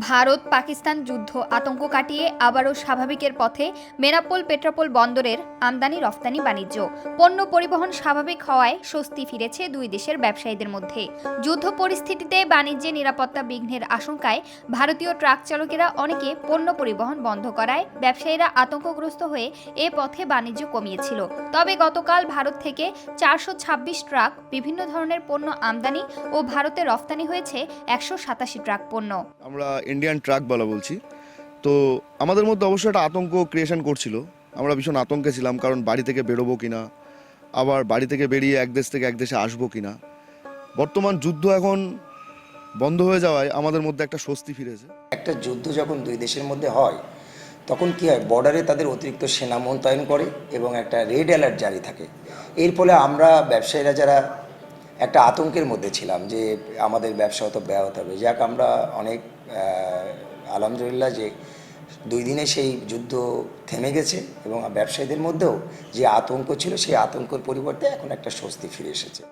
ভারত পাকিস্তান যুদ্ধ আতঙ্ক কাটিয়ে আবারও স্বাভাবিকের পথে বেনাপোল পেট্রাপোল বন্দরের আমদানি রফতানি বাণিজ্য পণ্য পরিবহন স্বাভাবিক হওয়ায় স্বস্তি ফিরেছে দুই দেশের ব্যবসায়ীদের মধ্যে। যুদ্ধ পরিস্থিতিতে বাণিজ্যে নিরাপত্তা বিঘ্নের আশঙ্কায় ভারতীয় ট্রাক চালকেরা অনেকে পণ্য পরিবহন বন্ধ করায় ব্যবসায়ীরা আতঙ্কগ্রস্ত হয়ে এ পথে বাণিজ্য কমিয়েছিল। তবে গতকাল ভারত থেকে 426 ট্রাক বিভিন্ন ধরনের পণ্য আমদানি ও ভারতে রফতানি হয়েছে 187 ট্রাক পণ্য। আমরা ইন্ডিয়ান ট্রাক বলা বলছি। তো আমাদের মধ্যে অবশ্যই একটা আতঙ্ক ক্রিয়েশন করছিল। আমরা ভীষণ আতঙ্কে ছিলাম, কারণ বাড়ি থেকে বেরোবো কিনা, আবার বাড়ি থেকে বেরিয়ে এক দেশ থেকে এক দেশে আসবো কিনা। বর্তমান যুদ্ধ এখন বন্ধ হয়ে যাওয়ায় আমাদের মধ্যে একটা স্বস্তি ফিরেছে। একটা যুদ্ধ যখন দুই দেশের মধ্যে হয় তখন কি হয়, বর্ডারে তাদের অতিরিক্ত সেনা মোতায়েন করে এবং একটা রেড অ্যালার্ট জারি থাকে। এর ফলে আমরা ব্যবসায়ীরা যারা একটা আতঙ্কের মধ্যে ছিলাম যে আমাদের ব্যবসা হয়তো ব্যাহত হবে, যাক আমরা অনেক আলহামদুলিল্লাহ যে 2 দিনে সেই যুদ্ধ থেমে গেছে এবং ব্যবসায়ীদের মধ্যেও যে আতঙ্ক ছিল সেই আতঙ্কের পরিবর্তে এখন একটা স্বস্তি ফিরে এসেছে।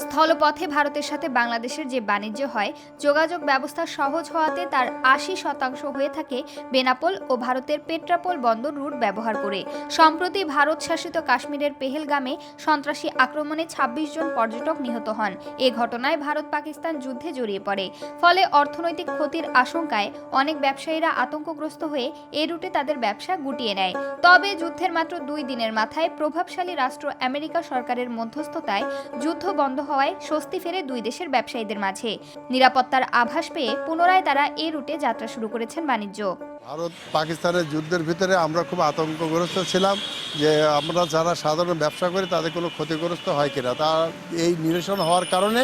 স্থলপথে ভারতের সাথে বাংলাদেশের যে বাণিজ্য হয়, যোগাযোগ ব্যবস্থা সহজ হওয়াতে তার 80% হয়ে থাকে বেনাপোল ও ভারতের পেট্রাপোল বন্দর রুট ব্যবহার করে। সম্প্রতি ভারত শাসিত কাশ্মীরের পেহেলগামে সন্ত্রাসী আক্রমণে 26 জন পর্যটক নিহত হন। এ ঘটনায় ভারত পাকিস্তান যুদ্ধে জড়িয়ে পড়ে। ফলে অর্থনৈতিক ক্ষতির আশঙ্কায় অনেক ব্যবসায়ীরা আতঙ্কগ্রস্ত হয়ে এ রুটে তাদের ব্যবসা গুটিয়ে নেয়। তবে যুদ্ধের মাত্র 2 দিনের মাথায় প্রভাবশালী রাষ্ট্র আমেরিকা সরকারের মধ্যস্থতায় যুদ্ধ বন্ধ হওয়ায় স্বস্তি ফেরে দুই দেশের ব্যবসায়ীদের মাঝে। নিরাপত্তার আভাস পেয়ে পুনরায় তারা এই রুটে যাত্রা শুরু করেছেন বাণিজ্য। ভারত পাকিস্তানের যুদ্ধের ভিতরে আমরা খুব আতঙ্কগ্রস্ত ছিলাম যে আমরা যারা সাধারণ ব্যবসা করি তাদের কোনো ক্ষতিগ্রস্ত হয় কিনা। তার এই নিরসন হওয়ার কারণে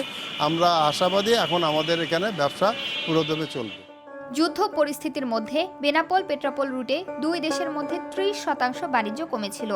আমরা আশাবাদী, এখন আমাদের এখানে ব্যবসা পুরোদমে চলবে। যুদ্ধ পরিস্থিতির মধ্যে বেনাপোল পেট্রাপোল রুটে দুই দেশের মধ্যে 30% বাণিজ্য কমেছিল।